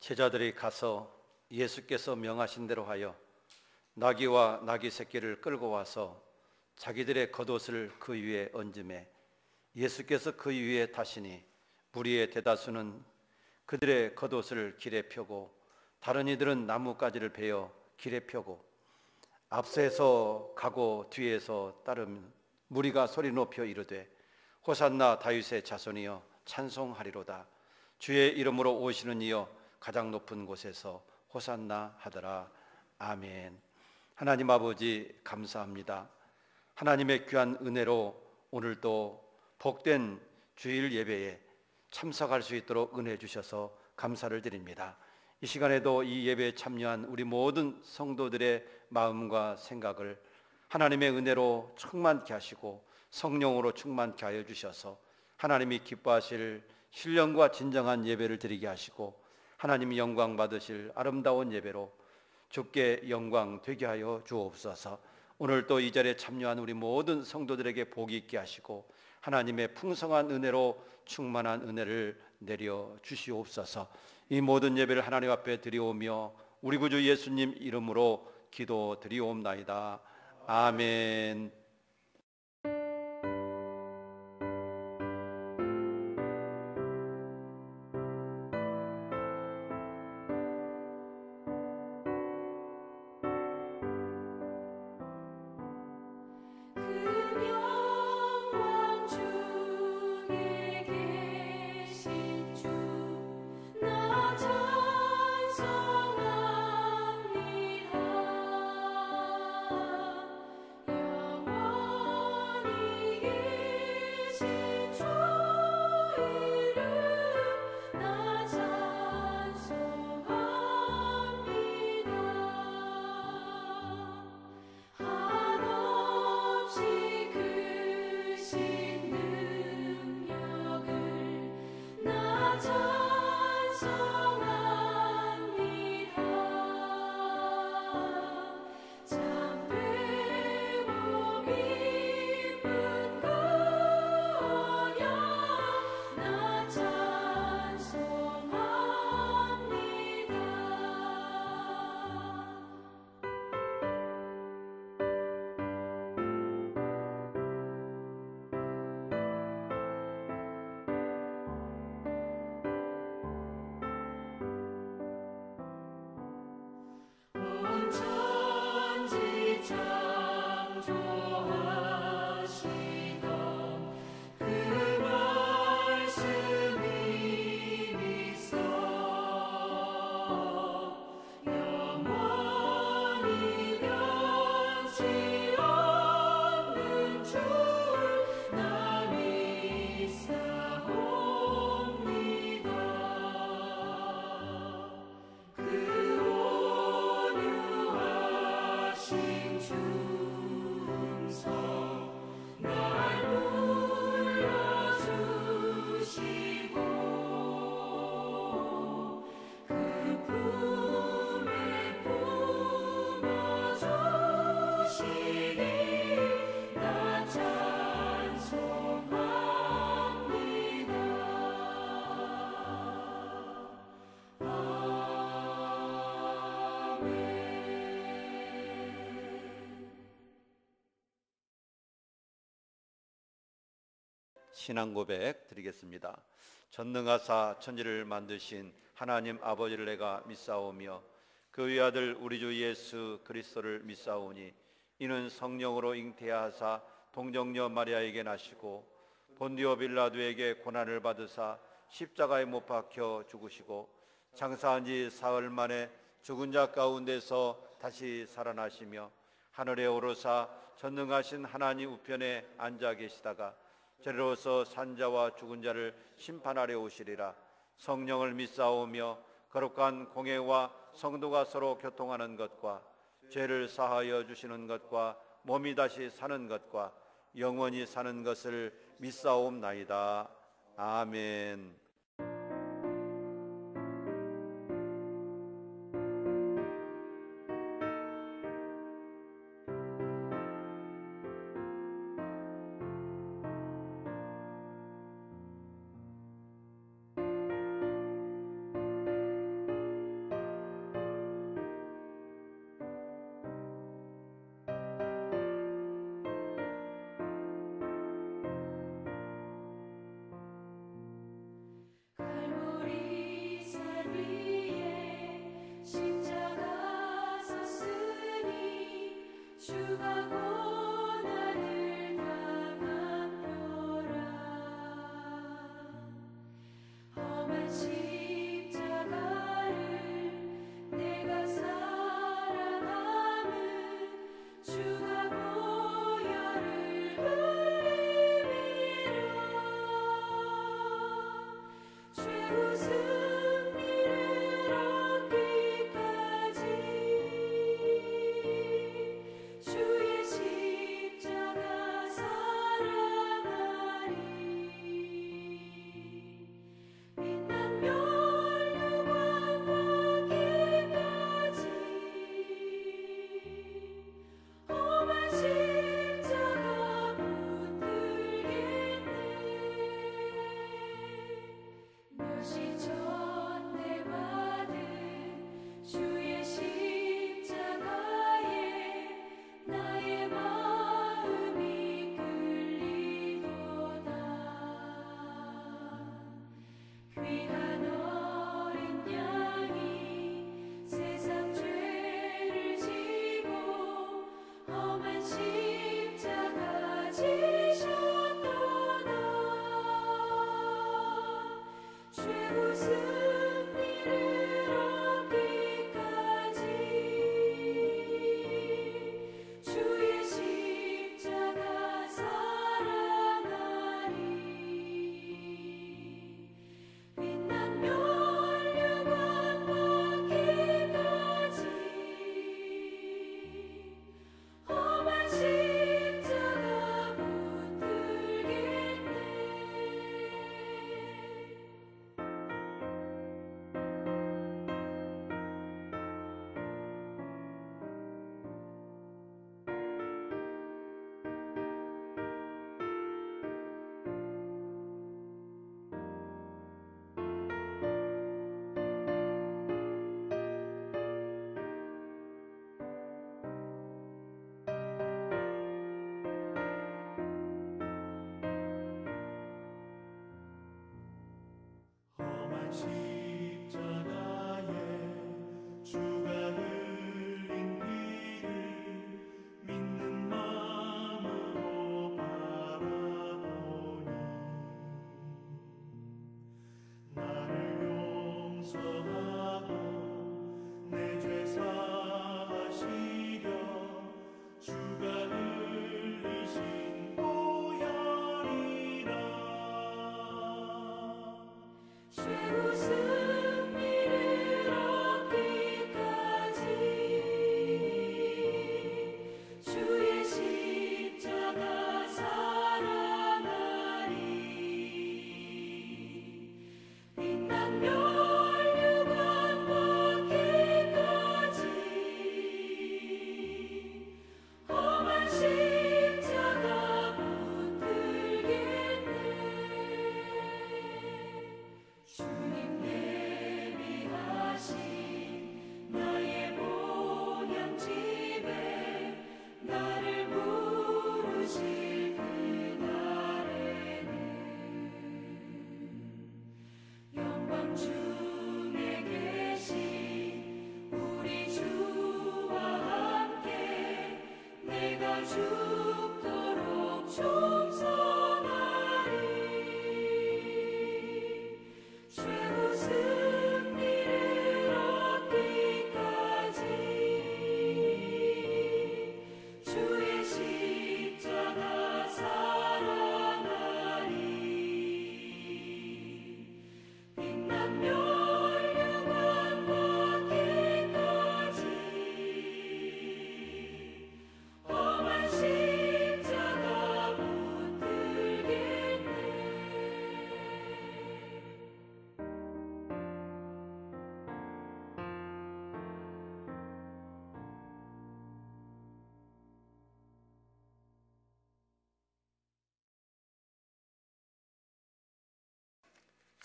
제자들이 가서 예수께서 명하신 대로 하여 나귀와 나귀 새끼를 끌고 와서 자기들의 겉옷을 그 위에 얹음에 예수께서 그 위에 타시니 무리의 대다수는 그들의 겉옷을 길에 펴고 다른 이들은 나뭇가지를 베어 길에 펴고 앞서서 가고 뒤에서 따르는 무리가 소리 높여 이르되 호산나 다윗의 자손이여 찬송하리로다. 주의 이름으로 오시는 이여 가장 높은 곳에서 호산나 하더라. 아멘. 하나님 아버지 감사합니다. 하나님의 귀한 은혜로 오늘도 복된 주일 예배에 참석할 수 있도록 은혜 주셔서 감사를 드립니다. 이 시간에도 이 예배에 참여한 우리 모든 성도들의 마음과 생각을 하나님의 은혜로 충만케 하시고 성령으로 충만케 하여 주셔서 하나님이 기뻐하실 신령과 진정한 예배를 드리게 하시고 하나님이 영광 받으실 아름다운 예배로 주께 영광 되게 하여 주옵소서. 오늘 또 이 자리에 참여한 우리 모든 성도들에게 복이 있게 하시고 하나님의 풍성한 은혜로 충만한 은혜를 내려 주시옵소서. 이 모든 예배를 하나님 앞에 드리오며 우리 구주 예수님 이름으로 기도 드리옵나이다. 아멘. 신앙 고백 드리겠습니다. 전능하사 천지를 만드신 하나님 아버지를 내가 믿사오며 그 외아들 우리 주 예수 그리스도를 믿사오니 이는 성령으로 잉태하사 동정녀 마리아에게 나시고 본디오 빌라도에게 고난을 받으사 십자가에 못 박혀 죽으시고 장사한 지 사흘 만에 죽은 자 가운데서 다시 살아나시며 하늘에 오르사 전능하신 하나님 우편에 앉아 계시다가 저리로서 산자와 죽은 자를 심판하려 오시리라. 성령을 믿사오며 거룩한 공회와 성도가 서로 교통하는 것과 죄를 사하여 주시는 것과 몸이 다시 사는 것과 영원히 사는 것을 믿사옵나이다. 아멘.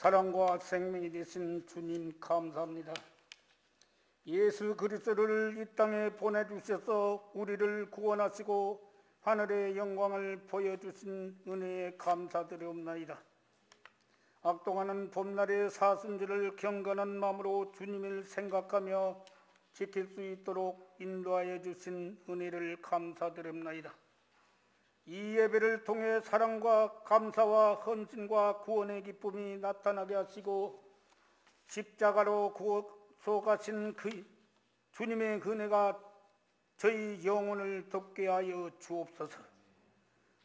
사랑과 생명이 되신 주님 감사합니다. 예수 그리스도를 이 땅에 보내주셔서 우리를 구원하시고 하늘의 영광을 보여주신 은혜에 감사드리옵나이다. 악동하는 봄날의 사순절을 경건한 마음으로 주님을 생각하며 지킬 수 있도록 인도하여 주신 은혜를 감사드립니다. 이 예배를 통해 사랑과 감사와 헌신과 구원의 기쁨이 나타나게 하시고 십자가로 구속하신 그 주님의 은혜가 저희 영혼을 덮게 하여 주옵소서.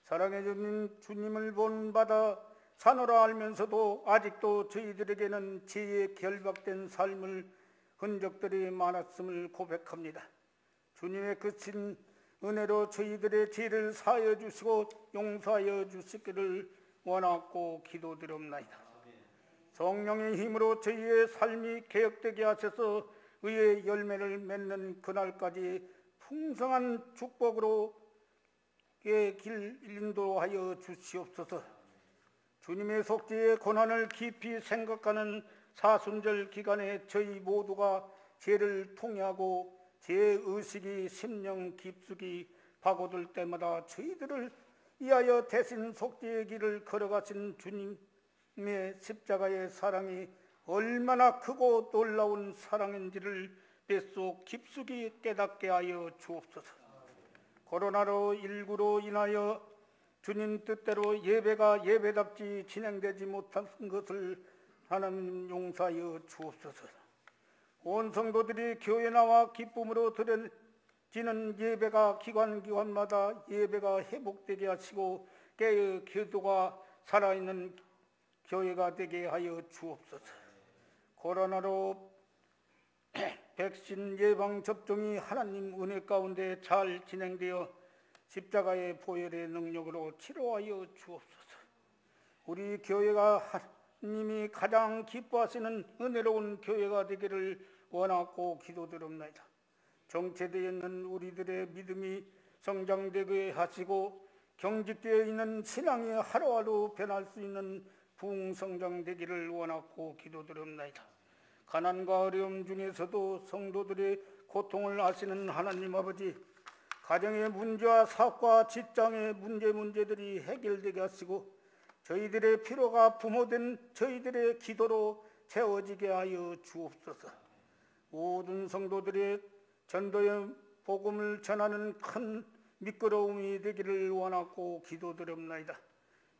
사랑해 주님, 주님을 본받아 사노라 알면서도 아직도 저희들에게는 죄에 결박된 삶을 흔적들이 많았음을 고백합니다. 주님의 크신 은혜로 저희들의 죄를 사하여 주시고 용서하여 주시기를 원하고 기도드립니다. 성령의 힘으로 저희의 삶이 개혁되게 하셔서 의의 열매를 맺는 그날까지 풍성한 축복으로 길 인도하여 주시옵소서. 주님의 속죄의 고난을 깊이 생각하는 사순절 기간에 저희 모두가 죄를 통회하고 죄의식이 심령 깊숙이 파고들 때마다 저희들을 위하여 대신 속죄의 길을 걸어가신 주님의 십자가의 사랑이 얼마나 크고 놀라운 사랑인지를 뱃속 깊숙이 깨닫게 하여 주옵소서. 코로나로 19로 인하여 주님 뜻대로 예배가 예배답지 진행되지 못한 것을 하나님 용서하여 주옵소서. 온 성도들이 교회 나와 기쁨으로 드려지는 예배가 기관마다 예배가 회복되게 하시고 깨의 기도가 살아있는 교회가 되게 하여 주옵소서. 코로나로 백신 예방 접종이 하나님 은혜 가운데 잘 진행되어 십자가의 보혈의 능력으로 치료하여 주옵소서. 우리 교회가 하나님이 가장 기뻐하시는 은혜로운 교회가 되기를 원하고 기도드립니다. 정체되어 있는 우리들의 믿음이 성장되게 하시고 경직되어 있는 신앙이 하루하루 변할 수 있는 부흥성장되기를 원하고 기도드립니다. 가난과 어려움 중에서도 성도들의 고통을 아시는 하나님 아버지, 가정의 문제와 사업과 직장의 문제들이 해결되게 하시고 저희들의 필요가 부모된 저희들의 기도로 채워지게 하여 주옵소서. 모든 성도들의 전도의 복음을 전하는 큰 미끄러움이 되기를 원하고 기도드립니다.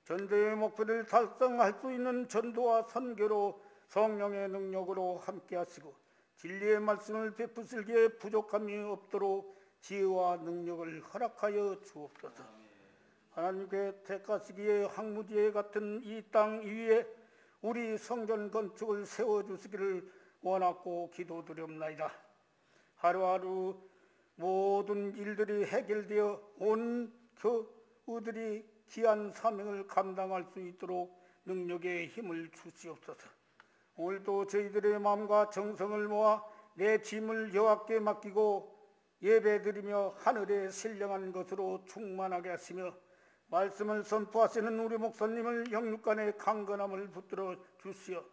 전도의 목표를 달성할 수 있는 전도와 선교로 성령의 능력으로 함께 하시고 진리의 말씀을 베푸시기에 부족함이 없도록 지혜와 능력을 허락하여 주옵소서. 하나님께 택하시기에 황무지에 같은 이 땅 위에 우리 성전 건축을 세워주시기를 원하고 기도드립니다. 하루하루 모든 일들이 해결되어 온 교우들이 귀한 사명을 감당할 수 있도록 능력의 힘을 주시옵소서. 오늘도 저희들의 마음과 정성을 모아 내 짐을 여호와께 맡기고 예배드리며 하늘에 신령한 것으로 충만하게 하시며 말씀을 선포하시는 우리 목사님을 영육간의 강건함을 붙들어 주시어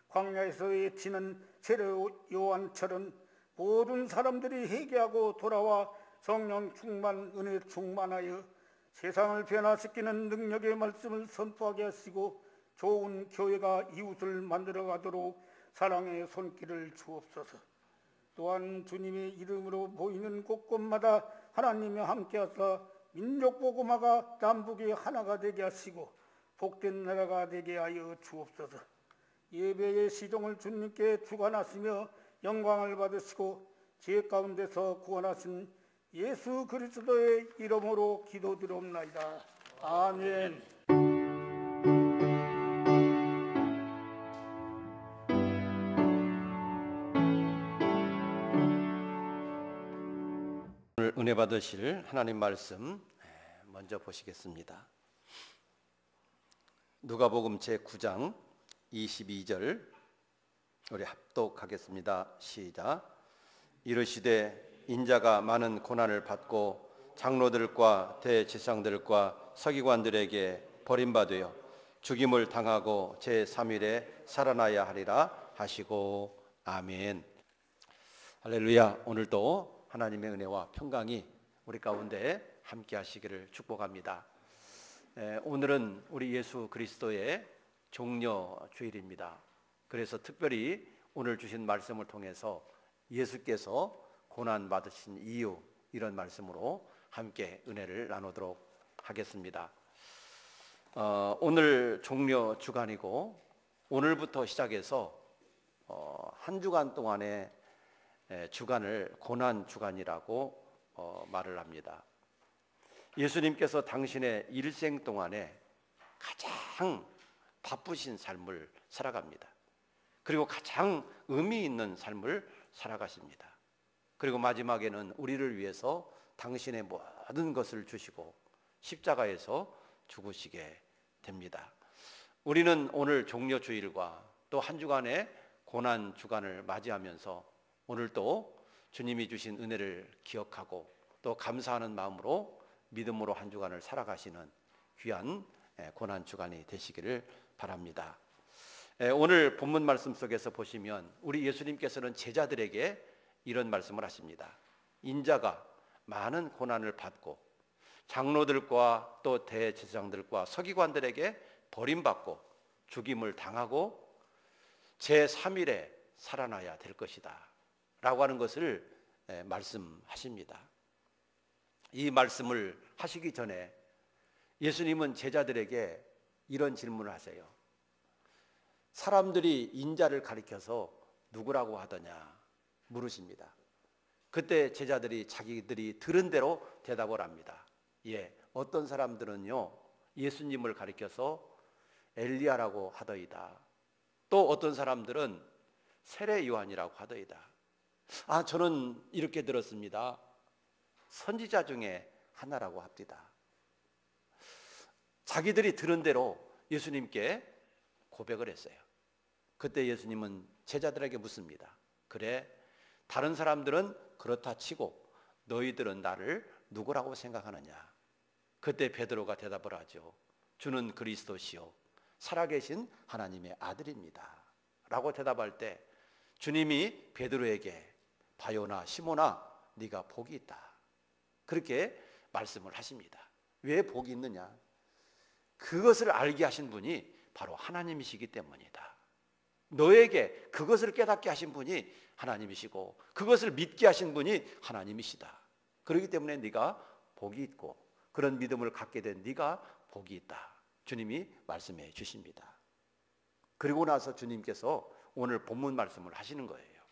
광야에서 외치는 세례 요한처럼 모든 사람들이 회개하고 돌아와 성령 충만, 은혜 충만하여 세상을 변화시키는 능력의 말씀을 선포하게 하시고 좋은 교회가 이웃을 만들어가도록 사랑의 손길을 주옵소서. 또한 주님의 이름으로 모이는 곳곳마다 하나님이 함께하사 민족복음화가 남북이 하나가 되게 하시고 복된 나라가 되게 하여 주옵소서. 예배의 시종을 주님께 주관하시며 영광을 받으시고 죄 가운데서 구원하신 예수 그리스도의 이름으로 기도드리옵나이다. 아멘. 오늘 은혜 받으실 하나님 말씀 먼저 보시겠습니다. 누가복음 제9장 22절 우리 합독하겠습니다. 시작. 이르시되 인자가 많은 고난을 받고 장로들과 대제사장들과 서기관들에게 버림받으여 죽임을 당하고 제3일에 살아나야 하리라 하시고 아멘. 할렐루야. 오늘도 하나님의 은혜와 평강이 우리 가운데 함께 하시기를 축복합니다. 오늘은 우리 예수 그리스도의 종려 주일입니다. 그래서 특별히 오늘 주신 말씀을 통해서 예수께서 고난 받으신 이유, 이런 말씀으로 함께 은혜를 나누도록 하겠습니다. 오늘 종려 주간이고 오늘부터 시작해서 한 주간 동안의 주간을 고난 주간이라고 말을 합니다. 예수님께서 당신의 일생 동안에 가장 바쁘신 삶을 살아갑니다. 그리고 가장 의미 있는 삶을 살아가십니다. 그리고 마지막에는 우리를 위해서 당신의 모든 것을 주시고 십자가에서 죽으시게 됩니다. 우리는 오늘 종려주일과 또 한 주간의 고난 주간을 맞이하면서 오늘도 주님이 주신 은혜를 기억하고 또 감사하는 마음으로 믿음으로 한 주간을 살아가시는 귀한 고난 주간이 되시기를 바랍니다. 오늘 본문 말씀 속에서 보시면 우리 예수님께서는 제자들에게 이런 말씀을 하십니다. 인자가 많은 고난을 받고 장로들과 또 대제사장들과 서기관들에게 버림받고 죽임을 당하고 제3일에 살아나야 될 것이다 라고 하는 것을 말씀하십니다. 이 말씀을 하시기 전에 예수님은 제자들에게 이런 질문을 하세요. 사람들이 인자를 가리켜서 누구라고 하더냐 물으십니다. 그때 제자들이 자기들이 들은 대로 대답을 합니다. 어떤 사람들은요 예수님을 가리켜서 엘리야라고 하더이다. 또 어떤 사람들은 세례 요한이라고 하더이다. 저는 이렇게 들었습니다. 선지자 중에 하나라고 합디다. 자기들이 들은 대로 예수님께 고백을 했어요. 그때 예수님은 제자들에게 묻습니다. 그래, 다른 사람들은 그렇다 치고 너희들은 나를 누구라고 생각하느냐? 그때 베드로가 대답을 하죠. 주는 그리스도시요 살아계신 하나님의 아들입니다 라고 대답할 때 주님이 베드로에게 바요나 시몬아 네가 복이 있다 그렇게 말씀을 하십니다. 왜 복이 있느냐? 그것을 알게 하신 분이 바로 하나님이시기 때문이다. 너에게 그것을 깨닫게 하신 분이 하나님이시고 그것을 믿게 하신 분이 하나님이시다. 그렇기 때문에 네가 복이 있고 그런 믿음을 갖게 된 네가 복이 있다. 주님이 말씀해 주십니다. 그리고 나서 주님께서 오늘 본문 말씀을 하시는 거예요.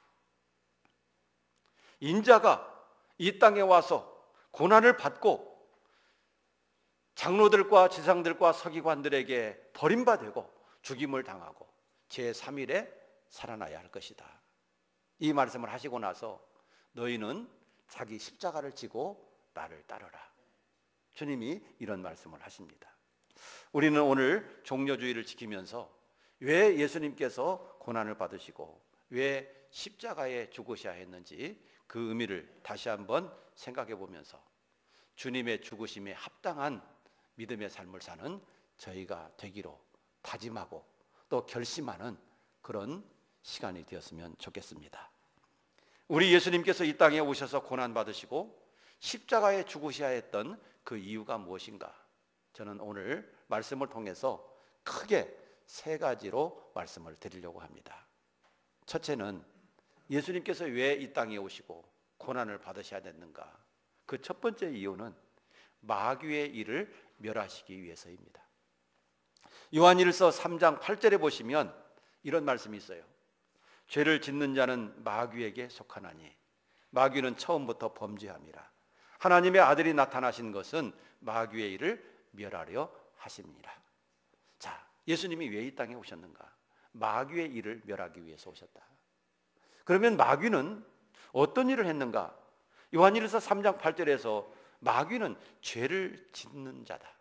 인자가 이 땅에 와서 고난을 받고 장로들과 지상들과 서기관들에게 버림받고 죽임을 당하고 제3일에 살아나야 할 것이다. 이 말씀을 하시고 나서 너희는 자기 십자가를 지고 나를 따르라. 주님이 이런 말씀을 하십니다. 우리는 오늘 종려주의를 지키면서 왜 예수님께서 고난을 받으시고 왜 십자가에 죽으셔야 했는지 그 의미를 다시 한번 생각해 보면서 주님의 죽으심에 합당한 믿음의 삶을 사는 저희가 되기로 다짐하고 또 결심하는 그런 시간이 되었으면 좋겠습니다. 우리 예수님께서 이 땅에 오셔서 고난 받으시고 십자가에 죽으셔야 했던 그 이유가 무엇인가? 저는 오늘 말씀을 통해서 크게 세 가지로 말씀을 드리려고 합니다. 첫째는 예수님께서 왜 이 땅에 오시고 고난을 받으셔야 됐는가? 그 첫 번째 이유는 마귀의 일을 멸하시기 위해서입니다. 요한일서 3장 8절에 보시면 이런 말씀이 있어요. 죄를 짓는 자는 마귀에게 속하나니 마귀는 처음부터 범죄함이라. 하나님의 아들이 나타나신 것은 마귀의 일을 멸하려 하십니다. 자, 예수님이 왜 이 땅에 오셨는가? 마귀의 일을 멸하기 위해서 오셨다. 그러면 마귀는 어떤 일을 했는가? 요한일서 3장 8절에서 마귀는 죄를 짓는 자다.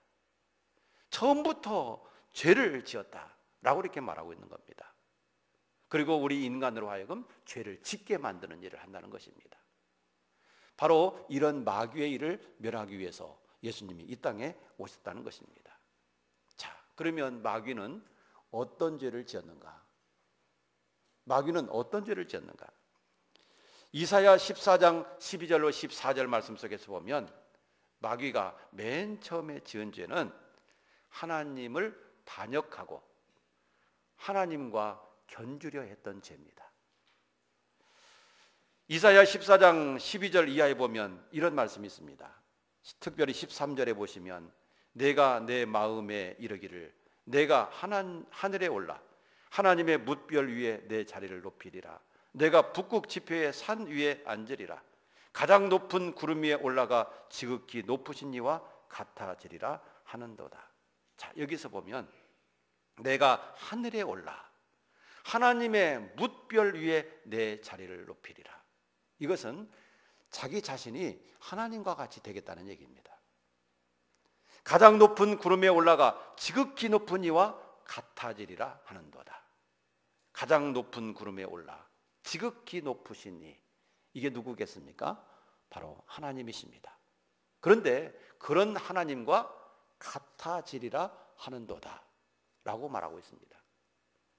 처음부터 죄를 지었다 라고 이렇게 말하고 있는 겁니다. 그리고 우리 인간으로 하여금 죄를 짓게 만드는 일을 한다는 것입니다. 바로 이런 마귀의 일을 멸하기 위해서 예수님이 이 땅에 오셨다는 것입니다. 자, 그러면 마귀는 어떤 죄를 지었는가? 마귀는 어떤 죄를 지었는가? 이사야 14장 12절로 14절 말씀 속에서 보면 마귀가 맨 처음에 지은 죄는 하나님을 반역하고 하나님과 견주려 했던 죄입니다. 이사야 14장 12절 이하에 보면 이런 말씀이 있습니다. 특별히 13절에 보시면 내가 내 마음에 이르기를 내가 하늘에 올라 하나님의 뭇별 위에 내 자리를 높이리라. 내가 북극 지표의 산 위에 앉으리라. 가장 높은 구름 위에 올라가 지극히 높으신 이와 같아지리라 하는도다. 자, 여기서 보면 내가 하늘에 올라 하나님의 뭇별 위에 내 자리를 높이리라. 이것은 자기 자신이 하나님과 같이 되겠다는 얘기입니다. 가장 높은 구름에 올라가 지극히 높은 이와 같아지리라 하는도다. 가장 높은 구름에 올라 지극히 높으신 이, 이게 누구겠습니까? 바로 하나님이십니다. 그런데 그런 하나님과 같아지리라 하는도다 라고 말하고 있습니다.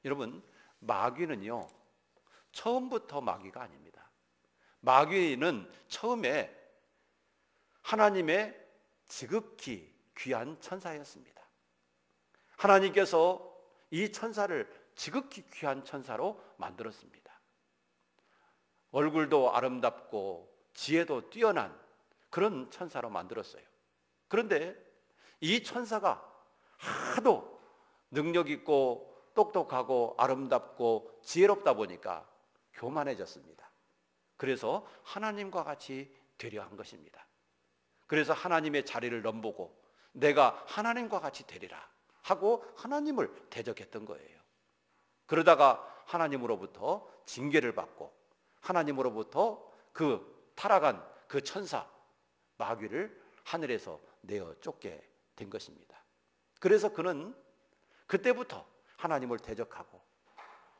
여러분, 마귀는요 처음부터 마귀가 아닙니다. 마귀는 처음에 하나님의 지극히 귀한 천사였습니다. 하나님께서 이 천사를 지극히 귀한 천사로 만들었습니다. 얼굴도 아름답고 지혜도 뛰어난 그런 천사로 만들었어요. 그런데 이 천사가 하도 능력 있고 똑똑하고 아름답고 지혜롭다 보니까 교만해졌습니다. 그래서 하나님과 같이 되려 한 것입니다. 그래서 하나님의 자리를 넘보고 내가 하나님과 같이 되리라 하고 하나님을 대적했던 거예요. 그러다가 하나님으로부터 징계를 받고 하나님으로부터 그 타락한 그 천사 마귀를 하늘에서 내어 쫓게 된 것입니다. 그래서 그는 그때부터 하나님을 대적하고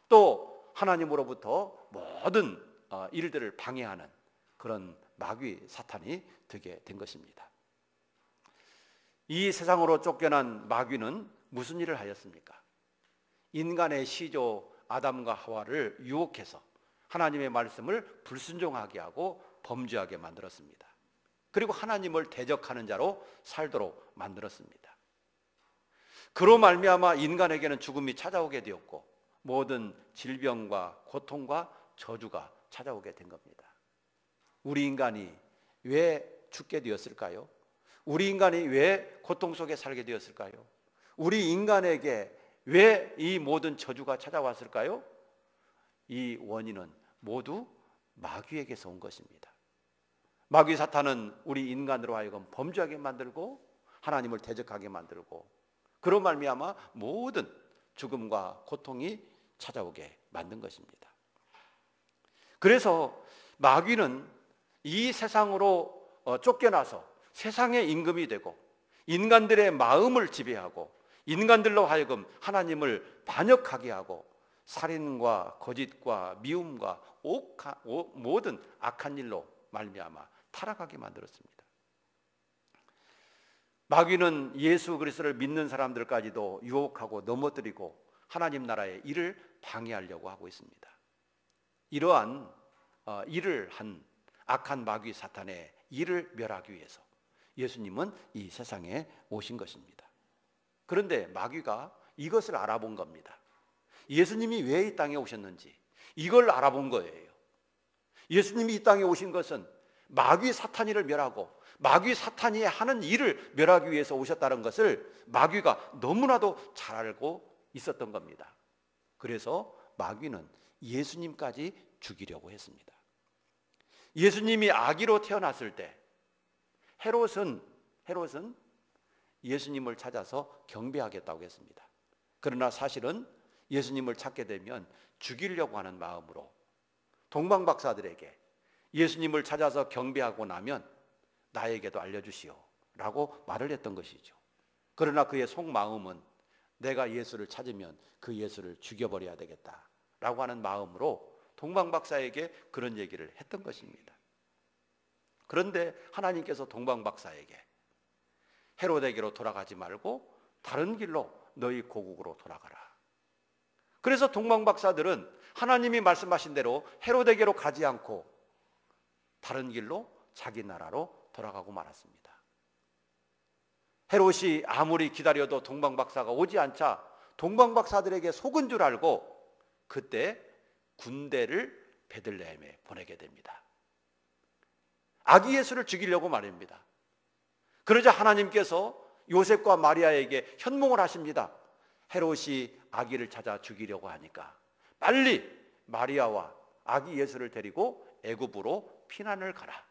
또 하나님으로부터 모든 일들을 방해하는 그런 마귀 사탄이 되게 된 것입니다. 이 세상으로 쫓겨난 마귀는 무슨 일을 하였습니까? 인간의 시조 아담과 하와를 유혹해서 하나님의 말씀을 불순종하게 하고 범죄하게 만들었습니다. 그리고 하나님을 대적하는 자로 살도록 만들었습니다. 그로 말미암아 인간에게는 죽음이 찾아오게 되었고 모든 질병과 고통과 저주가 찾아오게 된 겁니다. 우리 인간이 왜 죽게 되었을까요? 우리 인간이 왜 고통 속에 살게 되었을까요? 우리 인간에게 왜 이 모든 저주가 찾아왔을까요? 이 원인은 모두 마귀에게서 온 것입니다. 마귀 사탄은 우리 인간으로 하여금 범죄하게 만들고 하나님을 대적하게 만들고 그로 말미암아 모든 죽음과 고통이 찾아오게 만든 것입니다. 그래서 마귀는 이 세상으로 쫓겨나서 세상의 임금이 되고 인간들의 마음을 지배하고 인간들로 하여금 하나님을 반역하게 하고 살인과 거짓과 미움과 모든 악한 일로 말미암아 타락하게 만들었습니다. 마귀는 예수 그리스도를 믿는 사람들까지도 유혹하고 넘어뜨리고 하나님 나라의 일을 방해하려고 하고 있습니다. 이러한 일을 한 악한 마귀 사탄의 일을 멸하기 위해서 예수님은 이 세상에 오신 것입니다. 그런데 마귀가 이것을 알아본 겁니다. 예수님이 왜 이 땅에 오셨는지 이걸 알아본 거예요. 예수님이 이 땅에 오신 것은 마귀 사탄이를 멸하고 마귀 사탄이 하는 일을 멸하기 위해서 오셨다는 것을 마귀가 너무나도 잘 알고 있었던 겁니다. 그래서 마귀는 예수님까지 죽이려고 했습니다. 예수님이 아기로 태어났을 때 헤롯은 예수님을 찾아서 경배하겠다고 했습니다. 그러나 사실은 예수님을 찾게 되면 죽이려고 하는 마음으로 동방박사들에게 예수님을 찾아서 경배하고 나면 나에게도 알려주시오 라고 말을 했던 것이죠. 그러나 그의 속마음은 내가 예수를 찾으면 그 예수를 죽여버려야 되겠다 라고 하는 마음으로 동방박사에게 그런 얘기를 했던 것입니다. 그런데 하나님께서 동방박사에게 헤롯에게로 돌아가지 말고 다른 길로 너희 고국으로 돌아가라. 그래서 동방박사들은 하나님이 말씀하신 대로 헤로데게로 가지 않고 다른 길로 자기 나라로 돌아가고 말았습니다. 헤롯이 아무리 기다려도 동방박사가 오지 않자 동방박사들에게 속은 줄 알고 그때 군대를 베들레헴에 보내게 됩니다. 아기 예수를 죽이려고 말입니다. 그러자 하나님께서 요셉과 마리아에게 현몽을 하십니다. 헤롯이 아기를 찾아 죽이려고 하니까 빨리 마리아와 아기 예수를 데리고 애굽으로 피난을 가라.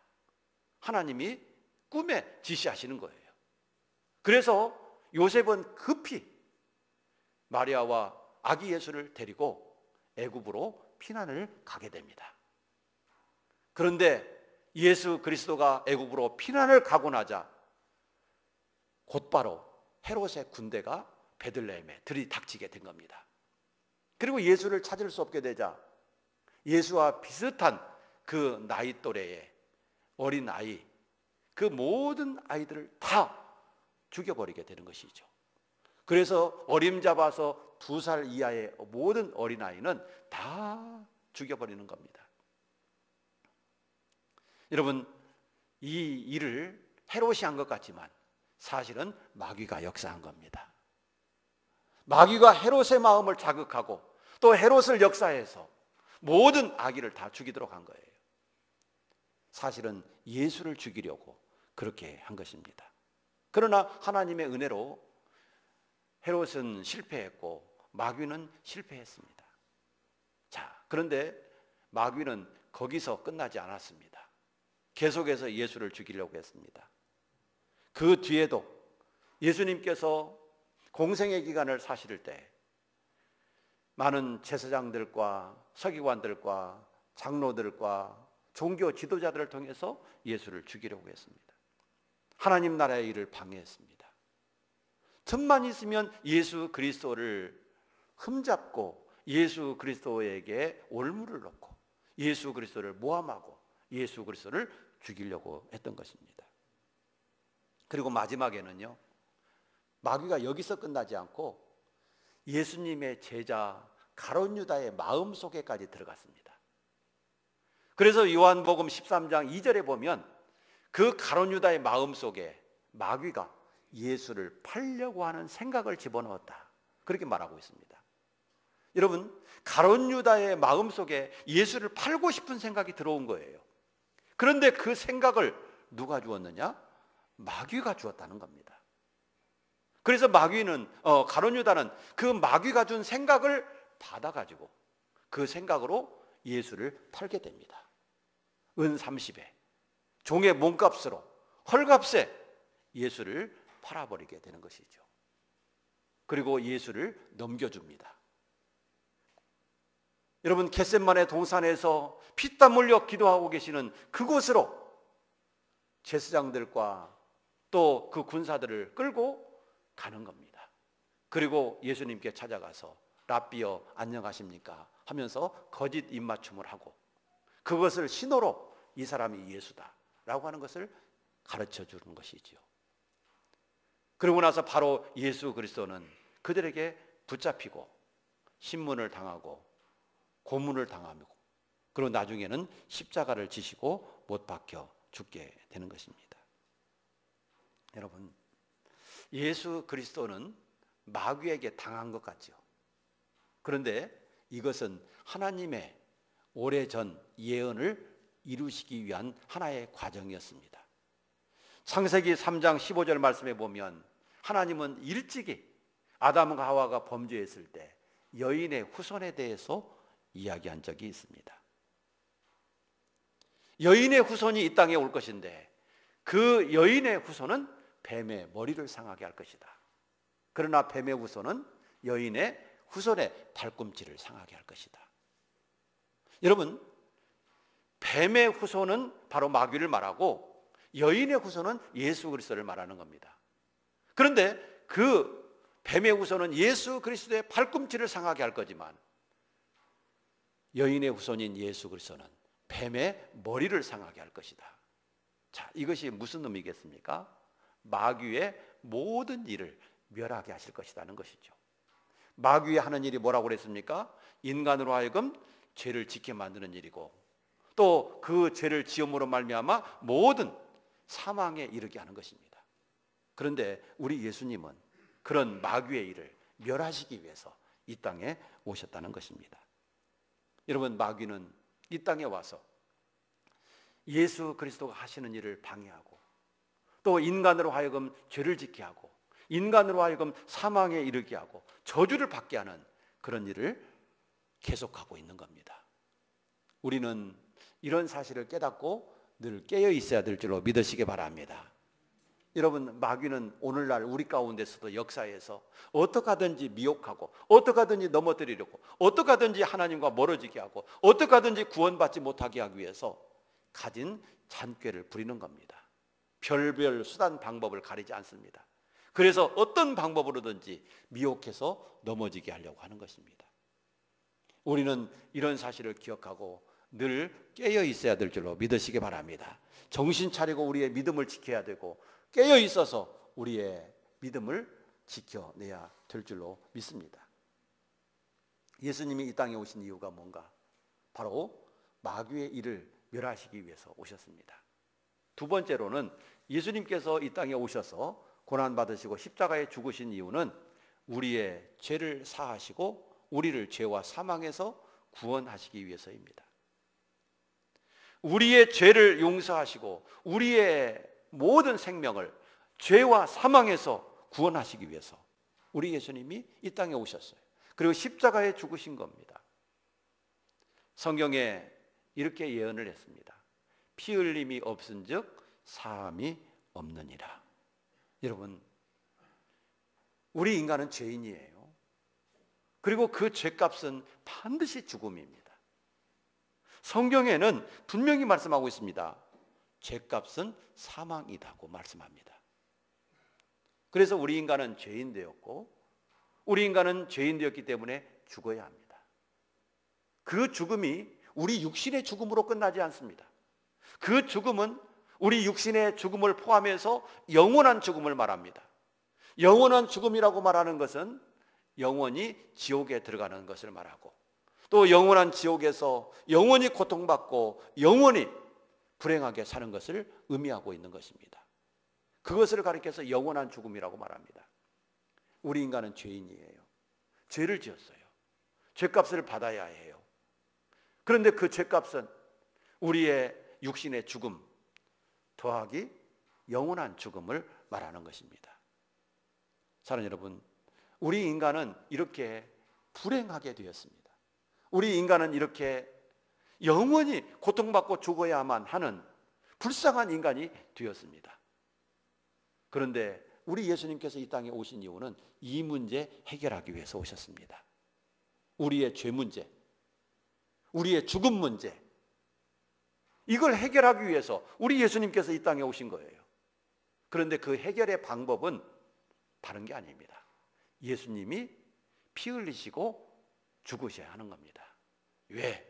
하나님이 꿈에 지시하시는 거예요. 그래서 요셉은 급히 마리아와 아기 예수를 데리고 애굽으로 피난을 가게 됩니다. 그런데 예수 그리스도가 애굽으로 피난을 가고 나자 곧바로 헤롯의 군대가 베들레헴에 들이닥치게 된 겁니다. 그리고 예수를 찾을 수 없게 되자 예수와 비슷한 그 나이 또래의 어린 아이, 그 모든 아이들을 다 죽여버리게 되는 것이죠. 그래서 어림잡아서 2살 이하의 모든 어린아이는 다 죽여버리는 겁니다. 여러분, 이 일을 헤롯이 한 것 같지만 사실은 마귀가 역사한 겁니다. 마귀가 헤롯의 마음을 자극하고 또 헤롯을 역사해서 모든 아기를 다 죽이도록 한 거예요. 사실은 예수를 죽이려고 그렇게 한 것입니다. 그러나 하나님의 은혜로 헤롯은 실패했고 마귀는 실패했습니다. 자, 그런데 마귀는 거기서 끝나지 않았습니다. 계속해서 예수를 죽이려고 했습니다. 그 뒤에도 예수님께서 공생의 기간을 사실 때 많은 제사장들과 서기관들과 장로들과 종교 지도자들을 통해서 예수를 죽이려고 했습니다. 하나님 나라의 일을 방해했습니다. 틈만 있으면 예수 그리스도를 흠잡고 예수 그리스도에게 올무를 놓고 예수 그리스도를 모함하고 예수 그리스도를 죽이려고 했던 것입니다. 그리고 마지막에는요, 마귀가 여기서 끝나지 않고 예수님의 제자 가룟 유다의 마음속에까지 들어갔습니다. 그래서 요한복음 13장 2절에 보면 그 가룟 유다의 마음속에 마귀가 예수를 팔려고 하는 생각을 집어넣었다, 그렇게 말하고 있습니다. 여러분, 가룟 유다의 마음속에 예수를 팔고 싶은 생각이 들어온 거예요. 그런데 그 생각을 누가 주었느냐? 마귀가 주었다는 겁니다. 그래서 가룟 유다는 그 마귀가 준 생각을 받아가지고 그 생각으로 예수를 팔게 됩니다. 은 30에 종의 몸값으로 헐값에 예수를 팔아버리게 되는 것이죠. 그리고 예수를 넘겨줍니다. 여러분, 겟셋마네 동산에서 피땀 흘려 기도하고 계시는 그곳으로 제사장들과 또 그 군사들을 끌고 가는 겁니다. 그리고 예수님께 찾아가서 랍비여 안녕하십니까 하면서 거짓 입맞춤을 하고 그것을 신호로 이 사람이 예수다 라고 하는 것을 가르쳐 주는 것이지요. 그러고 나서 바로 예수 그리스도는 그들에게 붙잡히고 신문을 당하고 고문을 당하고 그리고 나중에는 십자가를 지시고 못 박혀 죽게 되는 것입니다. 여러분, 예수 그리스도는 마귀에게 당한 것 같죠. 그런데 이것은 하나님의 오래전 예언을 이루시기 위한 하나의 과정이었습니다. 창세기 3장 15절 말씀에 보면 하나님은 일찍이 아담과 하와가 범죄했을 때 여인의 후손에 대해서 이야기한 적이 있습니다. 여인의 후손이 이 땅에 올 것인데 그 여인의 후손은 뱀의 머리를 상하게 할 것이다. 그러나 뱀의 후손은 여인의 후손의 발꿈치를 상하게 할 것이다. 여러분, 뱀의 후손은 바로 마귀를 말하고 여인의 후손은 예수 그리스도를 말하는 겁니다. 그런데 그 뱀의 후손은 예수 그리스도의 발꿈치를 상하게 할 거지만 여인의 후손인 예수 그리스도는 뱀의 머리를 상하게 할 것이다. 자, 이것이 무슨 의미겠습니까? 마귀의 모든 일을 멸하게 하실 것이라는 것이죠. 마귀의 하는 일이 뭐라고 그랬습니까? 인간으로 하여금 죄를 짓게 만드는 일이고, 또 그 죄를 지음으로 말미암아 모든 사망에 이르게 하는 것입니다. 그런데 우리 예수님은 그런 마귀의 일을 멸하시기 위해서 이 땅에 오셨다는 것입니다. 여러분, 마귀는 이 땅에 와서 예수 그리스도가 하시는 일을 방해하고, 또 인간으로 하여금 죄를 짓게 하고, 인간으로 하여금 사망에 이르게 하고 저주를 받게 하는 그런 일을 계속하고 있는 겁니다. 우리는 이런 사실을 깨닫고 늘 깨어 있어야 될 줄로 믿으시기 바랍니다. 여러분, 마귀는 오늘날 우리 가운데서도 역사에서 어떻게 하든지 미혹하고, 어떻게 하든지 넘어뜨리려고, 어떻게 하든지 하나님과 멀어지게 하고, 어떻게 하든지 구원받지 못하게 하기 위해서 가진 잔꾀를 부리는 겁니다. 별별 수단 방법을 가리지 않습니다. 그래서 어떤 방법으로든지 미혹해서 넘어지게 하려고 하는 것입니다. 우리는 이런 사실을 기억하고 늘 깨어 있어야 될 줄로 믿으시기 바랍니다. 정신 차리고 우리의 믿음을 지켜야 되고, 깨어 있어서 우리의 믿음을 지켜내야 될 줄로 믿습니다. 예수님이 이 땅에 오신 이유가 뭔가? 바로 마귀의 일을 멸하시기 위해서 오셨습니다. 두 번째로는 예수님께서 이 땅에 오셔서 고난받으시고 십자가에 죽으신 이유는 우리의 죄를 사하시고 우리를 죄와 사망에서 구원하시기 위해서입니다. 우리의 죄를 용서하시고 우리의 모든 생명을 죄와 사망에서 구원하시기 위해서 우리 예수님이 이 땅에 오셨어요. 그리고 십자가에 죽으신 겁니다. 성경에 이렇게 예언을 했습니다. 피 흘림이 없은즉 사함이 없느니라. 여러분, 우리 인간은 죄인이에요. 그리고 그 죄값은 반드시 죽음입니다. 성경에는 분명히 말씀하고 있습니다. 죄값은 사망이라고 말씀합니다. 그래서 우리 인간은 죄인 되었고, 우리 인간은 죄인 되었기 때문에 죽어야 합니다. 그 죽음이 우리 육신의 죽음으로 끝나지 않습니다. 그 죽음은 우리 육신의 죽음을 포함해서 영원한 죽음을 말합니다. 영원한 죽음이라고 말하는 것은 영원히 지옥에 들어가는 것을 말하고, 또 영원한 지옥에서 영원히 고통받고 영원히 불행하게 사는 것을 의미하고 있는 것입니다. 그것을 가리켜서 영원한 죽음이라고 말합니다. 우리 인간은 죄인이에요. 죄를 지었어요. 죄값을 받아야 해요. 그런데 그 죄값은 우리의 육신의 죽음 더하기 영원한 죽음을 말하는 것입니다. 사랑하는 여러분, 우리 인간은 이렇게 불행하게 되었습니다. 우리 인간은 이렇게 영원히 고통받고 죽어야만 하는 불쌍한 인간이 되었습니다. 그런데 우리 예수님께서 이 땅에 오신 이유는 이 문제 해결하기 위해서 오셨습니다. 우리의 죄 문제, 우리의 죽음 문제, 이걸 해결하기 위해서 우리 예수님께서 이 땅에 오신 거예요. 그런데 그 해결의 방법은 다른 게 아닙니다. 예수님이 피 흘리시고 죽으셔야 하는 겁니다. 왜?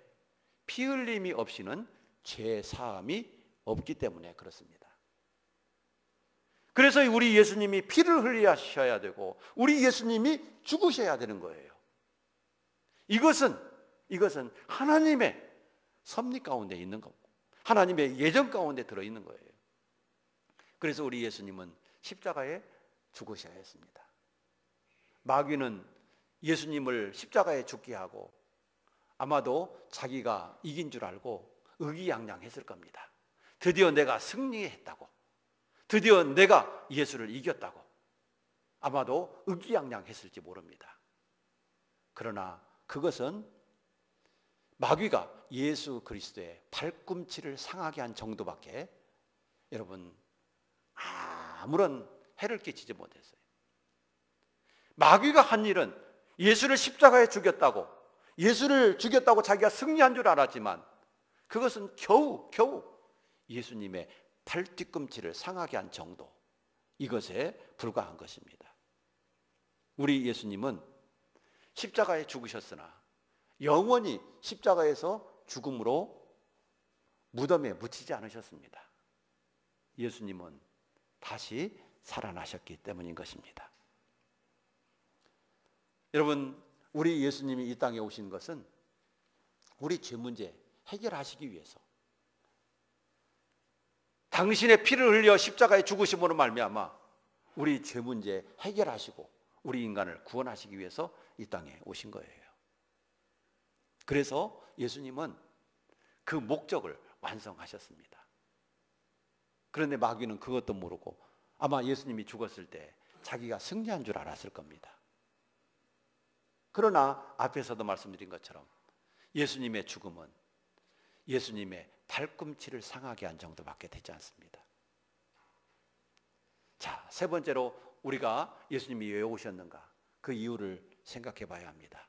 피 흘림이 없이는 죄 사함이 없기 때문에 그렇습니다. 그래서 우리 예수님이 피를 흘리셔야 되고 우리 예수님이 죽으셔야 되는 거예요. 이것은 하나님의 섭리 가운데 있는 거고 하나님의 예정 가운데 들어있는 거예요. 그래서 우리 예수님은 십자가에 죽으셔야 했습니다. 마귀는 예수님을 십자가에 죽게 하고 아마도 자기가 이긴 줄 알고 의기양양했을 겁니다. 드디어 내가 승리했다고, 드디어 내가 예수를 이겼다고 아마도 의기양양했을지 모릅니다. 그러나 그것은 마귀가 예수 그리스도의 발꿈치를 상하게 한 정도밖에 여러분 아무런 해를 끼치지 못했어요. 마귀가 한 일은 예수를 십자가에 죽였다고, 예수를 죽였다고 자기가 승리한 줄 알았지만 그것은 겨우 예수님의 팔뒤꿈치를 상하게 한 정도, 이것에 불과한 것입니다. 우리 예수님은 십자가에 죽으셨으나 영원히 십자가에서 죽음으로 무덤에 묻히지 않으셨습니다. 예수님은 다시 살아나셨기 때문인 것입니다. 여러분, 우리 예수님이 이 땅에 오신 것은 우리 죄 문제 해결하시기 위해서, 당신의 피를 흘려 십자가에 죽으심으로 말미암아 우리 죄 문제 해결하시고 우리 인간을 구원하시기 위해서 이 땅에 오신 거예요. 그래서 예수님은 그 목적을 완성하셨습니다. 그런데 마귀는 그것도 모르고 아마 예수님이 죽었을 때 자기가 승리한 줄 알았을 겁니다. 그러나 앞에서도 말씀드린 것처럼 예수님의 죽음은 예수님의 발꿈치를 상하게 한 정도밖에 되지 않습니다. 자, 세 번째로 우리가 예수님이 왜 오셨는가, 그 이유를 생각해 봐야 합니다.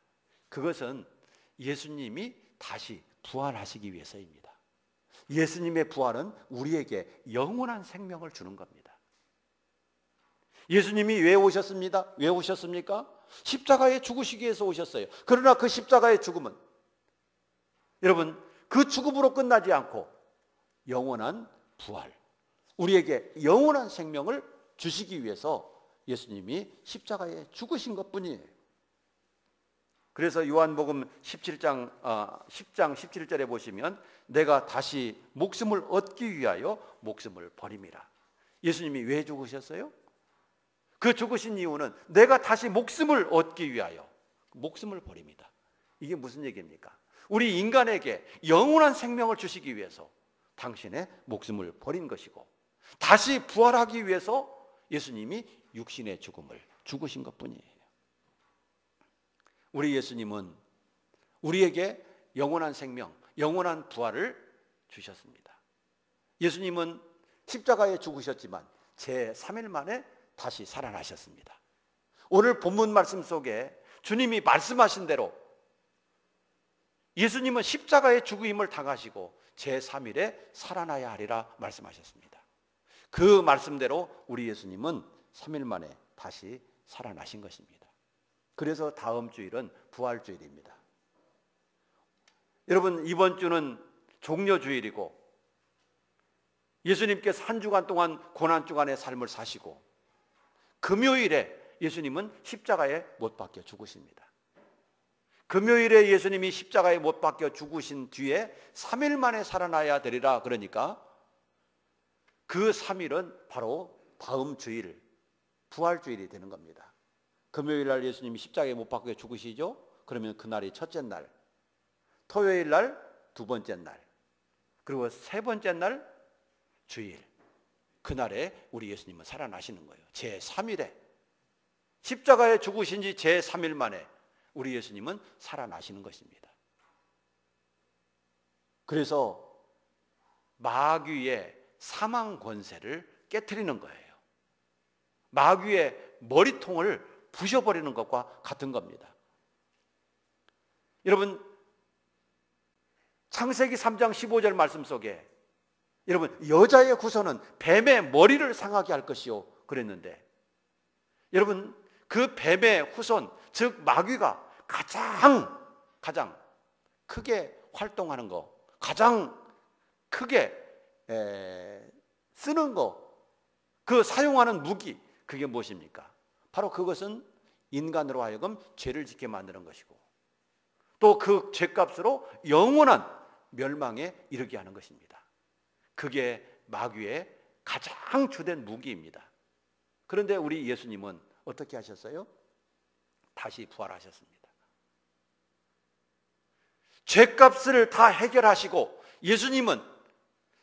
그것은 예수님이 다시 부활하시기 위해서입니다. 예수님의 부활은 우리에게 영원한 생명을 주는 겁니다. 예수님이 왜 오셨습니다? 왜 오셨습니까? 십자가에 죽으시기 위해서 오셨어요. 그러나 그 십자가의 죽음은, 여러분, 그 죽음으로 끝나지 않고 영원한 부활, 우리에게 영원한 생명을 주시기 위해서 예수님이 십자가에 죽으신 것뿐이에요. 그래서 요한복음 10장 17절에 보시면 내가 다시 목숨을 얻기 위하여 목숨을 버림이라. 예수님이 왜 죽으셨어요? 그 죽으신 이유는 내가 다시 목숨을 얻기 위하여 목숨을 버립니다. 이게 무슨 얘기입니까? 우리 인간에게 영원한 생명을 주시기 위해서 당신의 목숨을 버린 것이고, 다시 부활하기 위해서 예수님이 육신의 죽음을 죽으신 것뿐이에요. 우리 예수님은 우리에게 영원한 생명, 영원한 부활을 주셨습니다. 예수님은 십자가에 죽으셨지만 제3일 만에 다시 살아나셨습니다. 오늘 본문 말씀 속에 주님이 말씀하신 대로 예수님은 십자가의 죽음을 당하시고 제3일에 살아나야 하리라 말씀하셨습니다. 그 말씀대로 우리 예수님은 3일 만에 다시 살아나신 것입니다. 그래서 다음 주일은 부활주일입니다. 여러분, 이번 주는 종려주일이고 예수님께서 한 주간 동안 고난주간의 삶을 사시고 금요일에 예수님은 십자가에 못 박혀 죽으십니다. 금요일에 예수님이 십자가에 못 박혀 죽으신 뒤에 3일 만에 살아나야 되리라. 그러니까 그 3일은 바로 다음 주일, 부활주일이 되는 겁니다. 금요일 날 예수님이 십자가에 못 박혀 죽으시죠? 그러면 그날이 첫째 날, 토요일 날 두 번째 날, 그리고 세 번째 날 주일, 그날에 우리 예수님은 살아나시는 거예요. 제3일에 십자가에 죽으신 지 제3일 만에 우리 예수님은 살아나시는 것입니다. 그래서 마귀의 사망 권세를 깨트리는 거예요. 마귀의 머리통을 부셔버리는 것과 같은 겁니다. 여러분, 창세기 3장 15절 말씀 속에 여러분, 여자의 후손은 뱀의 머리를 상하게 할 것이요 그랬는데, 여러분, 그 뱀의 후손, 즉 마귀가 가장 크게 활동하는 거, 가장 크게 쓰는 거, 그 사용하는 무기, 그게 무엇입니까? 바로 그것은 인간으로 하여금 죄를 짓게 만드는 것이고, 또 그 죄값으로 영원한 멸망에 이르게 하는 것입니다. 그게 마귀의 가장 주된 무기입니다. 그런데 우리 예수님은 어떻게 하셨어요? 다시 부활하셨습니다. 죄값을 다 해결하시고, 예수님은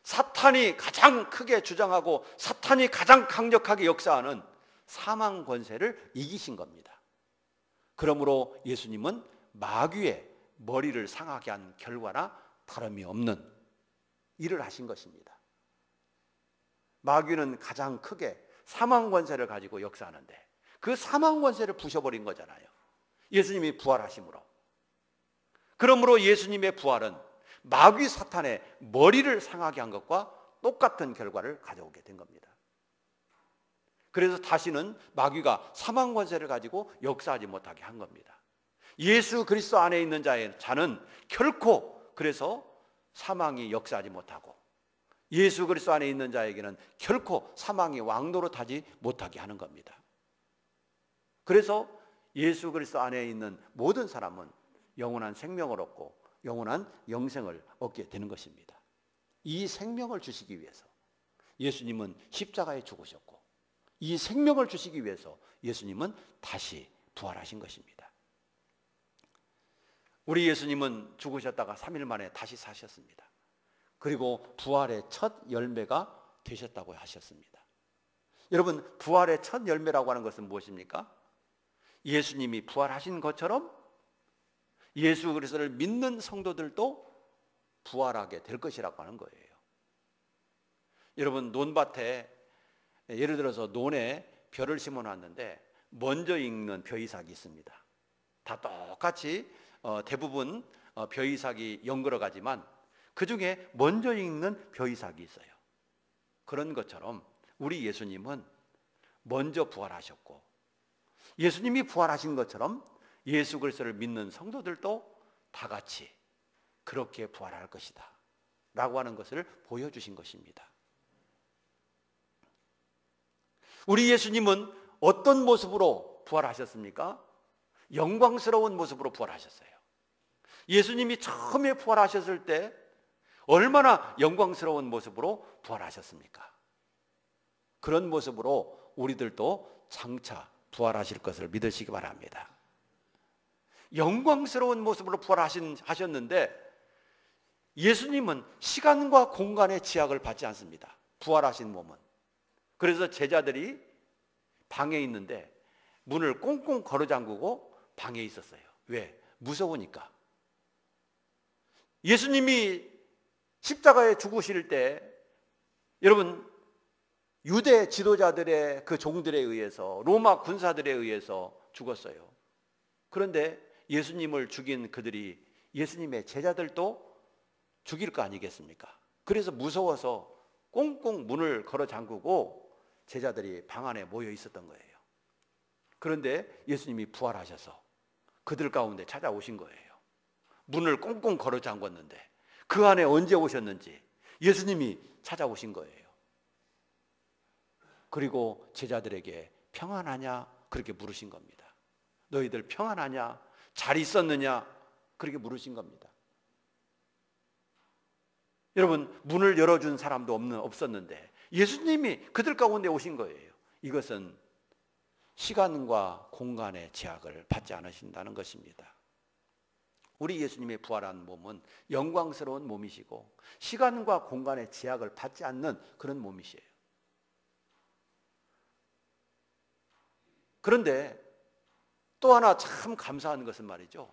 사탄이 가장 크게 주장하고 사탄이 가장 강력하게 역사하는 사망 권세를 이기신 겁니다. 그러므로 예수님은 마귀의 머리를 상하게 한 결과나 다름이 없는 일을 하신 것입니다. 마귀는 가장 크게 사망 권세를 가지고 역사하는데 그 사망 권세를 부셔버린 거잖아요. 예수님이 부활하심으로. 그러므로 예수님의 부활은 마귀 사탄의 머리를 상하게 한 것과 똑같은 결과를 가져오게 된 겁니다. 그래서 다시는 마귀가 사망 권세를 가지고 역사하지 못하게 한 겁니다. 예수 그리스도 안에 있는 자는 결코 그래서 사망이 역사하지 못하고, 예수 그리스도 안에 있는 자에게는 결코 사망이 왕노릇하지 못하게 하는 겁니다. 그래서 예수 그리스도 안에 있는 모든 사람은 영원한 생명을 얻고 영원한 영생을 얻게 되는 것입니다. 이 생명을 주시기 위해서 예수님은 십자가에 죽으셨고, 이 생명을 주시기 위해서 예수님은 다시 부활하신 것입니다. 우리 예수님은 죽으셨다가 3일 만에 다시 사셨습니다. 그리고 부활의 첫 열매가 되셨다고 하셨습니다. 여러분, 부활의 첫 열매라고 하는 것은 무엇입니까? 예수님이 부활하신 것처럼 예수 그리스도를 믿는 성도들도 부활하게 될 것이라고 하는 거예요. 여러분, 논밭에 예를 들어서 논에 벼를 심어 놨는데 먼저 익는 벼이삭이 있습니다. 다 똑같이 대부분 벼이삭이 연걸어 가지만 그 중에 먼저 익는 벼이삭이 있어요. 그런 것처럼 우리 예수님은 먼저 부활하셨고, 예수님이 부활하신 것처럼 예수 그리스도를 믿는 성도들도 다 같이 그렇게 부활할 것이다 라고 하는 것을 보여주신 것입니다. 우리 예수님은 어떤 모습으로 부활하셨습니까? 영광스러운 모습으로 부활하셨어요. 예수님이 처음에 부활하셨을 때 얼마나 영광스러운 모습으로 부활하셨습니까? 그런 모습으로 우리들도 장차 부활하실 것을 믿으시기 바랍니다. 영광스러운 모습으로 부활하셨는데 예수님은 시간과 공간의 제약을 받지 않습니다. 부활하신 몸은. 그래서 제자들이 방에 있는데 문을 꽁꽁 걸어 잠그고 방에 있었어요. 왜? 무서우니까. 예수님이 십자가에 죽으실 때 여러분, 유대 지도자들의 그 종들에 의해서, 로마 군사들에 의해서 죽었어요. 그런데 예수님을 죽인 그들이 예수님의 제자들도 죽일 거 아니겠습니까? 그래서 무서워서 꽁꽁 문을 걸어 잠그고 제자들이 방 안에 모여 있었던 거예요. 그런데 예수님이 부활하셔서 그들 가운데 찾아오신 거예요. 문을 꽁꽁 걸어 잠궜는데 그 안에 언제 오셨는지 예수님이 찾아오신 거예요. 그리고 제자들에게 평안하냐? 그렇게 물으신 겁니다. 너희들 평안하냐? 잘 있었느냐? 그렇게 물으신 겁니다. 여러분, 문을 열어준 사람도 없었는데 예수님이 그들 가운데 오신 거예요. 이것은 시간과 공간의 제약을 받지 않으신다는 것입니다. 우리 예수님의 부활한 몸은 영광스러운 몸이시고 시간과 공간의 제약을 받지 않는 그런 몸이시에요. 그런데 또 하나 참 감사한 것은 말이죠,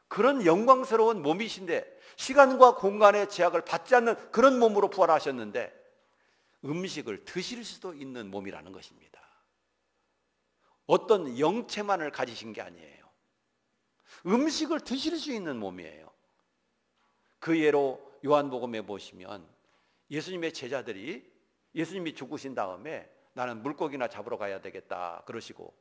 그런 영광스러운 몸이신데 시간과 공간의 제약을 받지 않는 그런 몸으로 부활하셨는데 음식을 드실 수도 있는 몸이라는 것입니다. 어떤 영체만을 가지신 게 아니에요. 음식을 드실 수 있는 몸이에요. 그 예로 요한복음에 보시면 예수님의 제자들이 예수님이 죽으신 다음에 나는 물고기나 잡으러 가야 되겠다 그러시고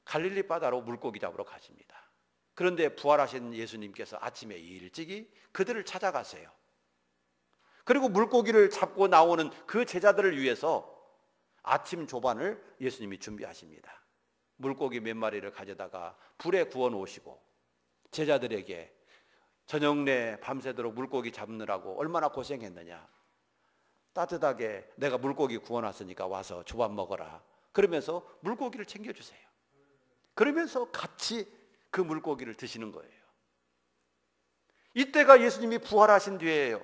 갈릴리 바다로 물고기 잡으러 가십니다. 그런데 부활하신 예수님께서 아침에 일찍이 그들을 찾아가세요. 그리고 물고기를 잡고 나오는 그 제자들을 위해서 아침 조반을 예수님이 준비하십니다. 물고기 몇 마리를 가져다가 불에 구워 놓으시고 제자들에게 저녁 내 밤새도록 물고기 잡느라고 얼마나 고생했느냐, 따뜻하게 내가 물고기 구워놨으니까 와서 조반 먹어라 그러면서 물고기를 챙겨주세요. 그러면서 같이 그 물고기를 드시는 거예요. 이때가 예수님이 부활하신 뒤에요.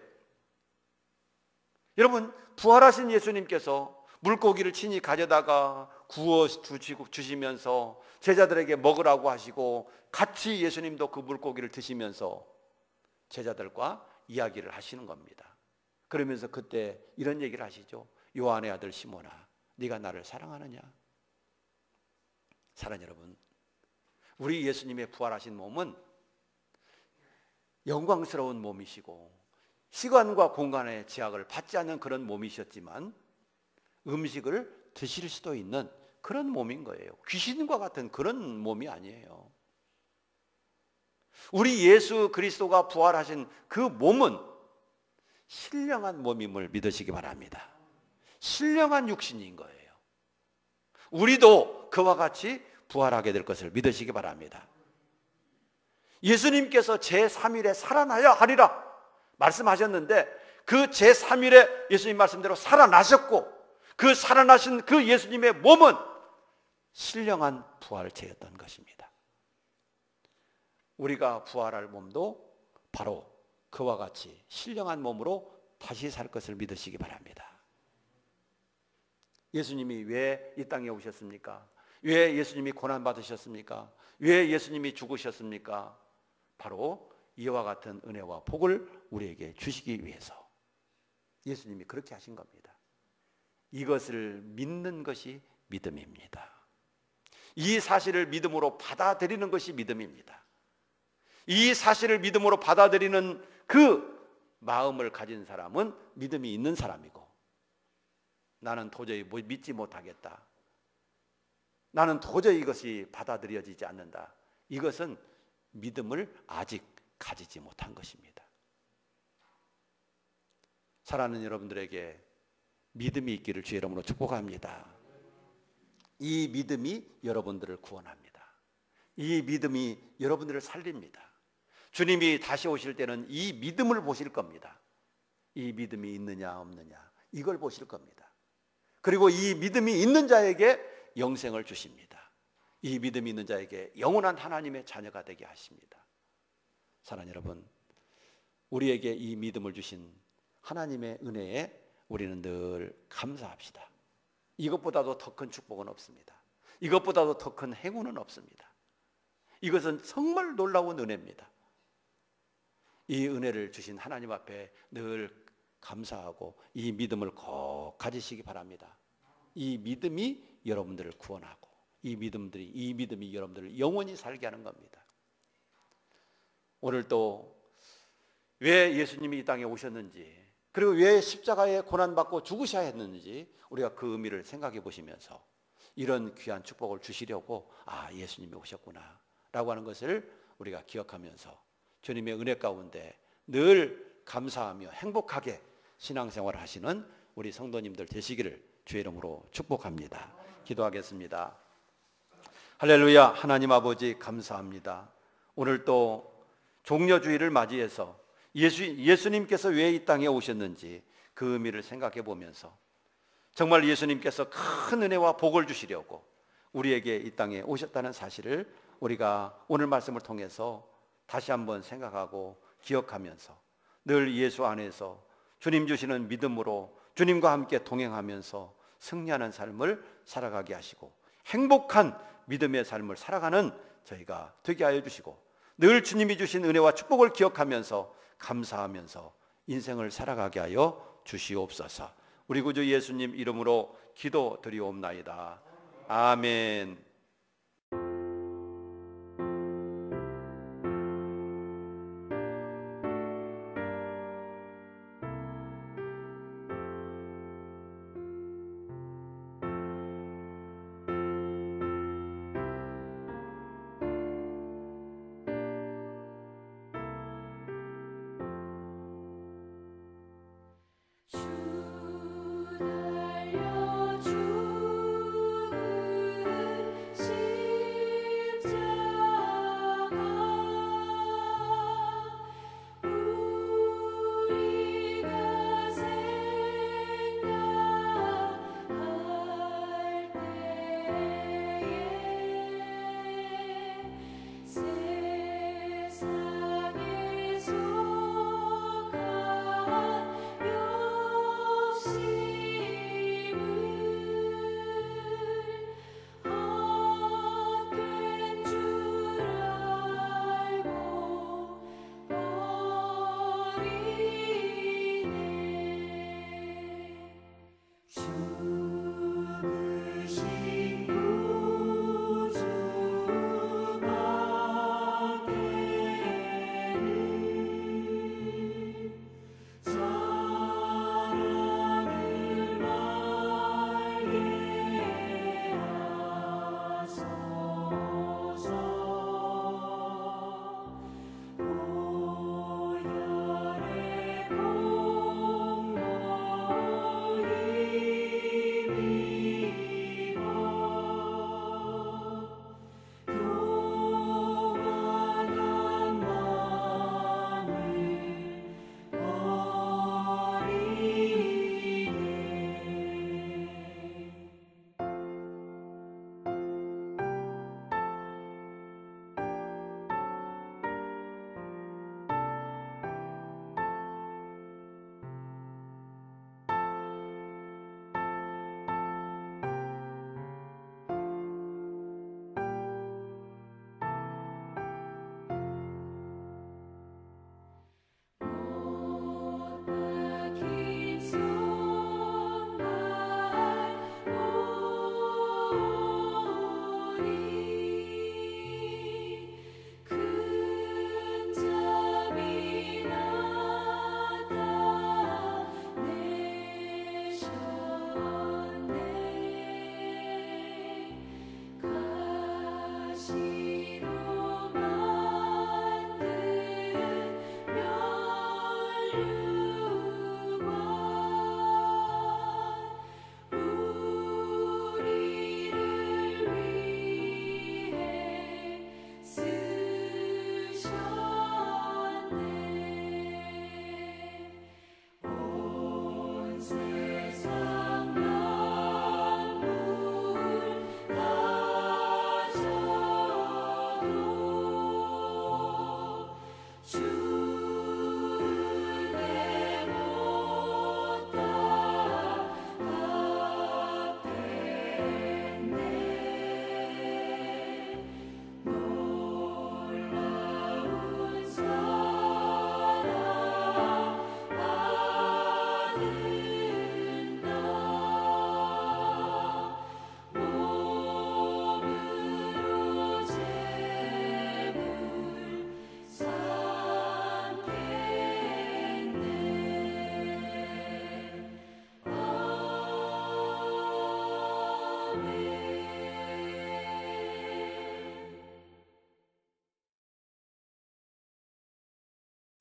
여러분, 부활하신 예수님께서 물고기를 친히 가져다가 구워 주시면서 제자들에게 먹으라고 하시고 같이 예수님도 그 물고기를 드시면서 제자들과 이야기를 하시는 겁니다. 그러면서 그때 이런 얘기를 하시죠. 요한의 아들 시몬아, 네가 나를 사랑하느냐? 사랑 여러분, 우리 예수님의 부활하신 몸은 영광스러운 몸이시고 시간과 공간의 제약을 받지 않는 그런 몸이셨지만 음식을 드실 수도 있는 그런 몸인 거예요. 귀신과 같은 그런 몸이 아니에요. 우리 예수 그리스도가 부활하신 그 몸은 신령한 몸임을 믿으시기 바랍니다. 신령한 육신인 거예요. 우리도 그와 같이 부활하게 될 것을 믿으시기 바랍니다. 예수님께서 제3일에 살아나야 하리라 말씀하셨는데 그 제3일에 예수님 말씀대로 살아나셨고 그 살아나신 그 예수님의 몸은 신령한 부활체였던 것입니다. 우리가 부활할 몸도 바로 그와 같이 신령한 몸으로 다시 살 것을 믿으시기 바랍니다. 예수님이 왜 이 땅에 오셨습니까? 왜 예수님이 고난받으셨습니까? 왜 예수님이 죽으셨습니까? 바로 이와 같은 은혜와 복을 우리에게 주시기 위해서 예수님이 그렇게 하신 겁니다. 이것을 믿는 것이 믿음입니다. 이 사실을 믿음으로 받아들이는 것이 믿음입니다. 이 사실을 믿음으로 받아들이는 그 마음을 가진 사람은 믿음이 있는 사람이고, 나는 도저히 믿지 못하겠다, 나는 도저히 이것이 받아들여지지 않는다, 이것은 믿음을 아직 가지지 못한 것입니다. 사랑하는 여러분들에게 믿음이 있기를 주의 이름으로 축복합니다. 이 믿음이 여러분들을 구원합니다. 이 믿음이 여러분들을 살립니다. 주님이 다시 오실 때는 이 믿음을 보실 겁니다. 이 믿음이 있느냐 없느냐 이걸 보실 겁니다. 그리고 이 믿음이 있는 자에게 영생을 주십니다. 이 믿음이 있는 자에게 영원한 하나님의 자녀가 되게 하십니다. 사랑하는 여러분, 우리에게 이 믿음을 주신 하나님의 은혜에 우리는 늘 감사합시다. 이것보다도 더 큰 축복은 없습니다. 이것보다도 더 큰 행운은 없습니다. 이것은 정말 놀라운 은혜입니다. 이 은혜를 주신 하나님 앞에 늘 감사하고 이 믿음을 꼭 가지시기 바랍니다. 이 믿음이 여러분들을 구원하고 이 믿음이 여러분들을 영원히 살게 하는 겁니다. 오늘 또 왜 예수님이 이 땅에 오셨는지, 그리고 왜 십자가에 고난받고 죽으셔야 했는지 우리가 그 의미를 생각해 보시면서 이런 귀한 축복을 주시려고 예수님이 오셨구나 라고 하는 것을 우리가 기억하면서 주님의 은혜 가운데 늘 감사하며 행복하게 신앙생활을 하시는 우리 성도님들 되시기를 주의 이름으로 축복합니다. 기도하겠습니다. 할렐루야. 하나님 아버지 감사합니다. 오늘 또 종려주일을 맞이해서 예수님께서 왜 이 땅에 오셨는지 그 의미를 생각해 보면서 정말 예수님께서 큰 은혜와 복을 주시려고 우리에게 이 땅에 오셨다는 사실을 우리가 오늘 말씀을 통해서 다시 한번 생각하고 기억하면서 늘 예수 안에서 주님 주시는 믿음으로 주님과 함께 동행하면서 승리하는 삶을 살아가게 하시고 행복한 믿음의 삶을 살아가는 저희가 되게 하여 주시고 늘 주님이 주신 은혜와 축복을 기억하면서 감사하면서 인생을 살아가게 하여 주시옵소서. 우리 구주 예수님 이름으로 기도드리옵나이다. 아멘.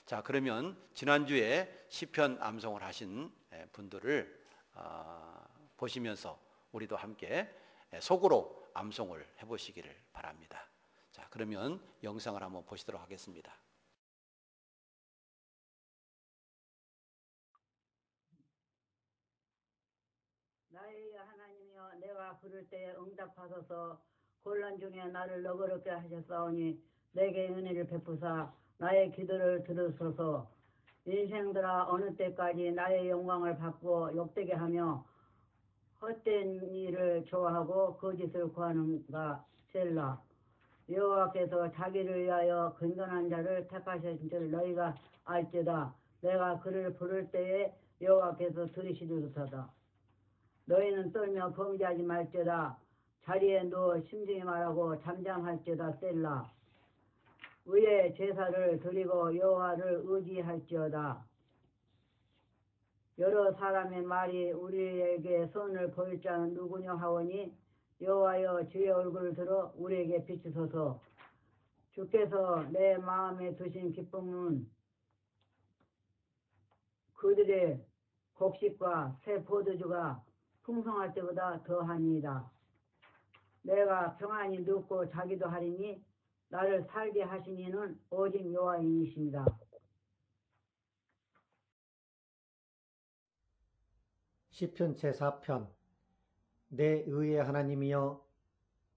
자, 그러면 지난주에 시편 암송을 하신 분들을 보시면서 우리도 함께 속으로 암송을 해보시기를 바랍니다. 자, 그러면 영상을 한번 보시도록 하겠습니다. 나의 하나님이여, 내가 부를 때에 응답하소서. 곤란 중에 나를 너그럽게 하셨사오니 내게 은혜를 베푸사 나의 기도를 들으소서. 인생들아, 어느 때까지 나의 영광을 바꾸어 욕되게 하며 헛된 일을 좋아하고 거짓을 구하는가. 셀라. 여호와께서 자기를 위하여 근건한 자를 택하신 줄 너희가 알지다. 내가 그를 부를 때에 여호와께서 들으시리로다. 너희는 떨며 범죄하지 말지어다. 자리에 누워 심중히 말하고 잠잠할지어다. 셀라. 의의 제사를 드리고 여호와를 의지할지어다. 여러 사람의 말이 우리에게 선을 보일 자는 누구냐 하오니 여호와여, 주의 얼굴을 들어 우리에게 비추소서. 주께서 내 마음에 두신 기쁨은 그들의 곡식과 새 포도주가 풍성할 때보다 더하니이다. 내가 평안히 눕고 자기도 하리니 나를 살게 하신 이는 오직 여호와이십니다. 시편 제4편. 내 의의 하나님이여,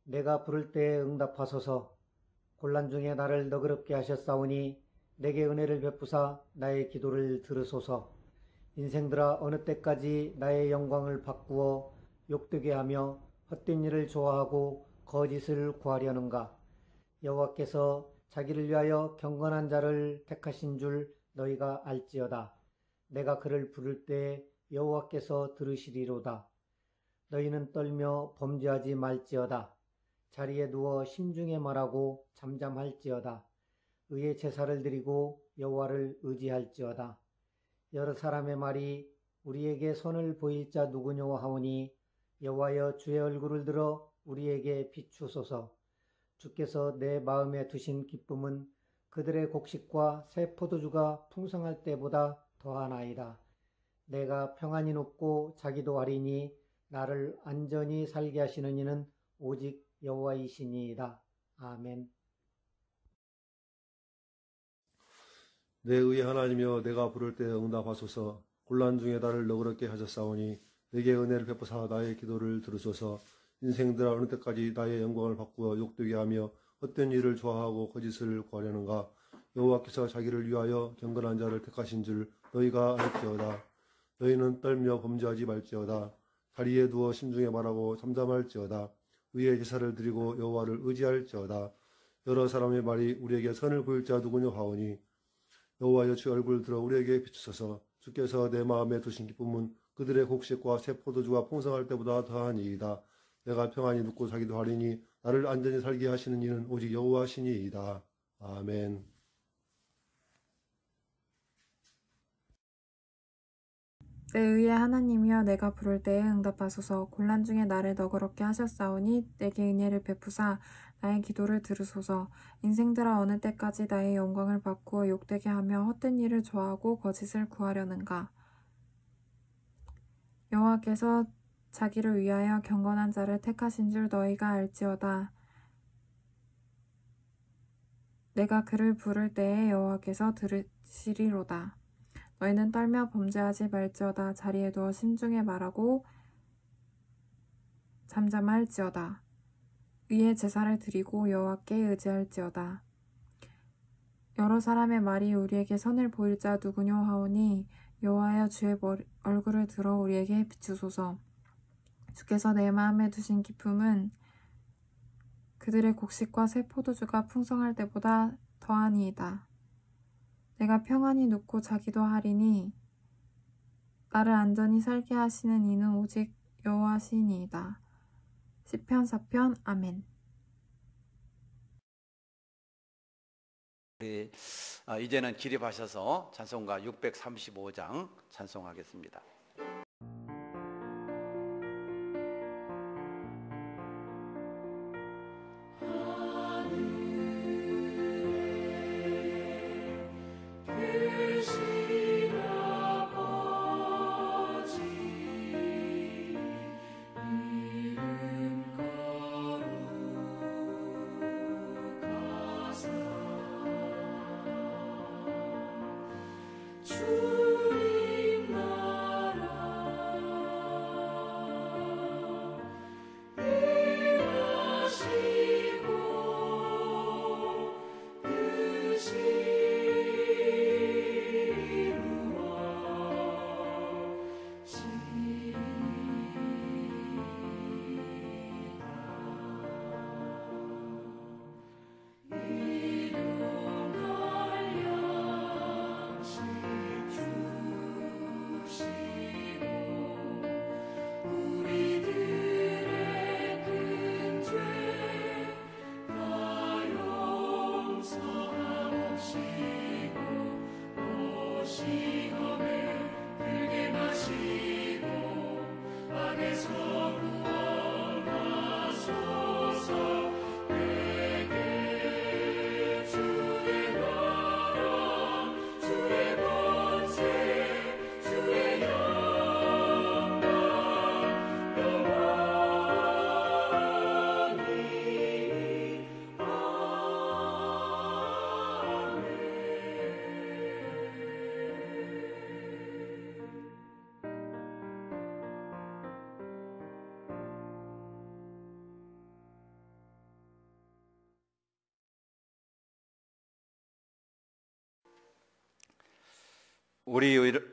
내가 부를 때에 응답하소서. 곤란 중에 나를 너그럽게 하셨사오니 내게 은혜를 베푸사 나의 기도를 들으소서. 인생들아, 어느 때까지 나의 영광을 바꾸어 욕되게 하며 헛된 일을 좋아하고 거짓을 구하려는가. 여호와께서 자기를 위하여 경건한 자를 택하신 줄 너희가 알지어다. 내가 그를 부를 때에 여호와께서 들으시리로다. 너희는 떨며 범죄하지 말지어다. 자리에 누워 심중에 말하고 잠잠할지어다. 의의 제사를 드리고 여호와를 의지할지어다. 여러 사람의 말이 우리에게 선을 보일 자 누구냐 하오니 여호와여, 주의 얼굴을 들어 우리에게 비추소서. 주께서 내 마음에 두신 기쁨은 그들의 곡식과 새 포도주가 풍성할 때보다 더하나이다. 내가 평안히 눕고 자기도 하리니 나를 안전히 살게 하시는 이는 오직 여호와이시니이다. 아멘. 내 의의 하나님이여, 내가 부를 때 응답하소서. 곤란 중에 나를 너그럽게 하셨사오니 내게 은혜를 베푸사 나의 기도를 들으소서. 인생들아, 어느 때까지 나의 영광을 바꾸어 욕되게 하며 헛된 일을 좋아하고 거짓을 구하려는가. 여호와께서 자기를 위하여 경건한 자를 택하신 줄 너희가 알지어다. 너희는 떨며 범죄하지 말지어다. 자리에 누워 심중에 말하고 잠잠할지어다. 의의 제사를 드리고 여호와를 의지할지어다. 여러 사람의 말이 우리에게 선을 보일 자 누구냐 하오니 여호와여, 주의 얼굴을 들어 우리에게 비추소서. 주께서 내 마음에 두신 기쁨은 그들의 곡식과 새 포도주가 풍성할 때보다 더하니이다. 내가 평안히 눕고 자기도 하리니 나를 안전히 살게 하시는 이는 오직 여호와시니이다. 아멘. 내 의의 하나님이여, 내가 부를 때에 응답하소서. 곤란 중에 나를 너그럽게 하셨사오니 내게 은혜를 베푸사 나의 기도를 들으소서. 인생들아, 어느 때까지 나의 영광을 바꾸어 욕되게 하며 헛된 일을 좋아하고 거짓을 구하려는가. 여호와께서 자기를 위하여 경건한 자를 택하신 줄 너희가 알지어다. 내가 그를 부를 때에 여호와께서 들으시리로다. 너희는 떨며 범죄하지 말지어다. 자리에 누워 심중에 말하고 잠잠할지어다. 의의 제사를 드리고 여호와께 의지할지어다. 여러 사람의 말이 우리에게 선을 보일 자 누구냐 하오니 여호와여, 주의 얼굴을 들어 우리에게 비추소서. 주께서 내 마음에 두신 기쁨은 그들의 곡식과 새 포도주가 풍성할 때보다 더하니이다. 내가 평안히 눕고 자기도 하리니 나를 안전히 살게 하시는 이는 오직 여호와시니이다. 시편 4편. 아멘. 이제는 기립하셔서 찬송가 635장 찬송하겠습니다. 하늘에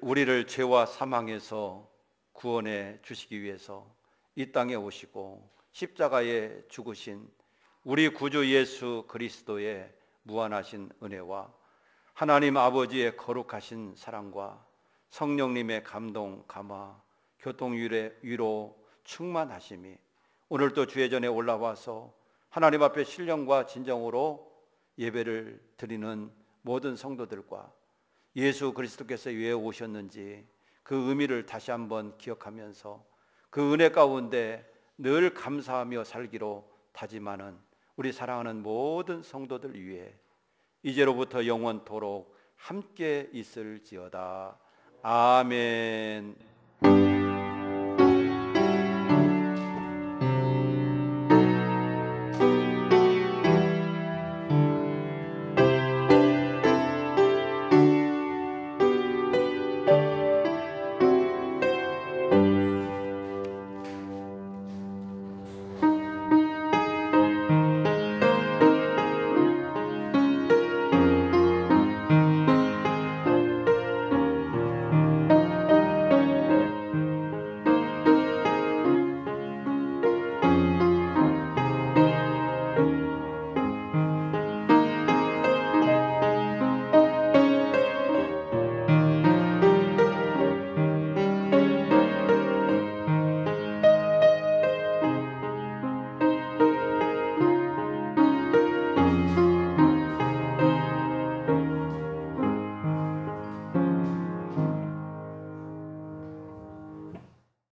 우리를 죄와 사망에서 구원해 주시기 위해서 이 땅에 오시고 십자가에 죽으신 우리 구주 예수 그리스도의 무한하신 은혜와 하나님 아버지의 거룩하신 사랑과 성령님의 감동, 감화, 교통 위로 충만하심이 오늘도 주의 전에 올라와서 하나님 앞에 신령과 진정으로 예배를 드리는 모든 성도들과 예수 그리스도께서 왜 오셨는지 그 의미를 다시 한번 기억하면서 그 은혜 가운데 늘 감사하며 살기로 다짐하는 우리 사랑하는 모든 성도들 위해 이제로부터 영원토록 함께 있을지어다. 아멘.